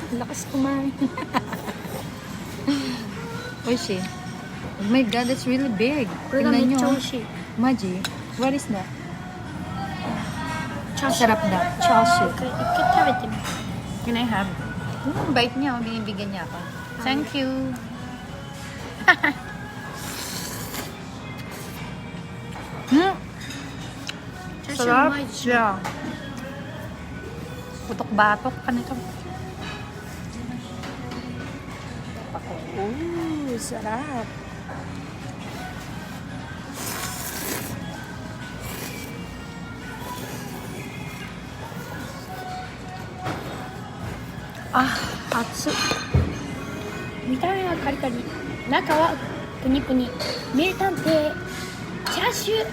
Lakas kumain. Oishi. Oh my god, that's really big. これがめっちゃ美 Tingnan 味しい。 nyo. Maji, what is that? チャーシュー。 Sarap na. Chashu. 一回食べてみて。 Can I have? Bait niya. Oh. Binibigyan niya ako. Thank you. Chashu Sarap. うまいでしょ。 Yeah. Putok-batok ka nito. Ooh, sarap. Ah, atsu. 見た目はカリカリ、中はプニプニ。名探偵チャーシュー。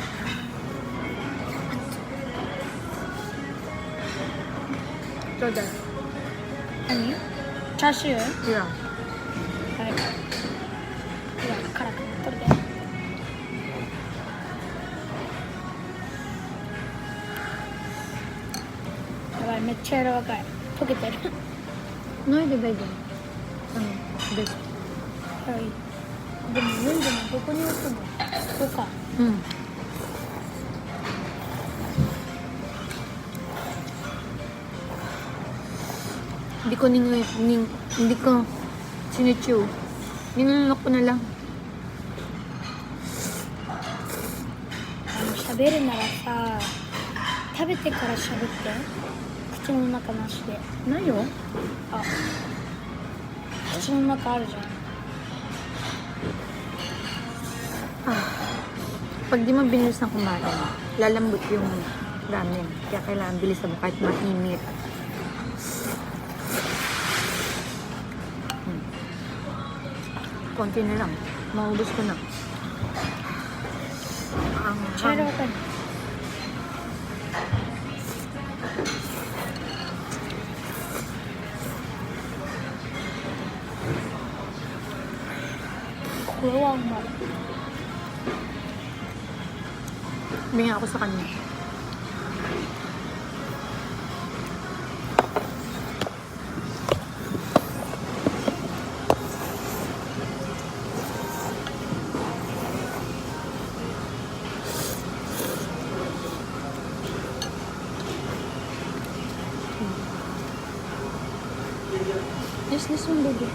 どうだよ。何？チャーシュー？ Yeah. はい。うわ、辛くなっとるで。やばい、めっちゃ柔らかい。溶けてる。 No, di ba yun? This. はい。でも飲んでもどこに置くの？ここか。 Hindi ko sinichew. Ninunok ko na lang. 喋るならさ、食べてから喋って。口の中なしで。 Nayo? あ、口の中あるじゃん。 Pag di mo bilis na kumain, lalambot yung ramen. Kaya kailangan bilisan mo kahit mainit. Konti na lang. Maubos ko na. Ang 茶色かい。これはうまい。 Humingi ako sa kanya. Yes, this one, baby.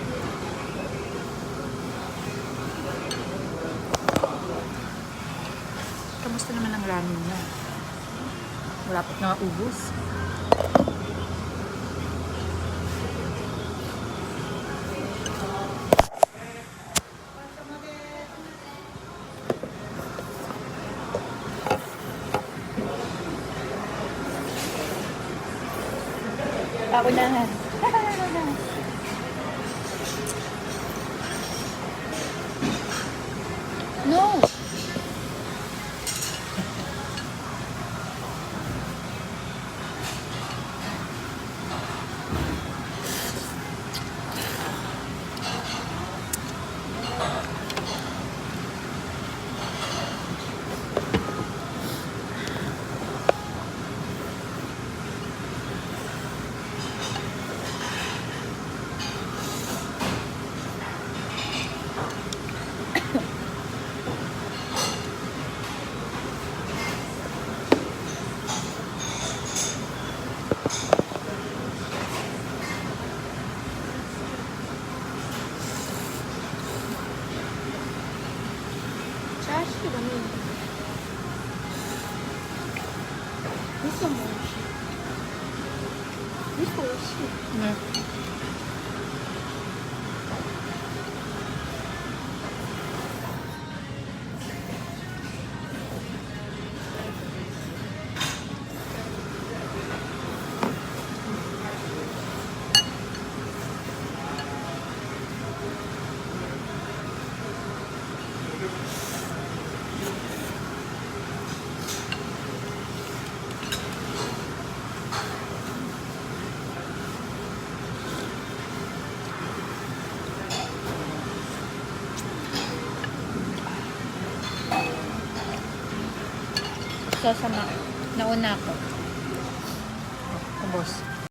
Kamusta naman ang ramen niya? Wala pa nga ubos. Ako na nga. No! Yeah. Sasama. Nauna ako. Ubos.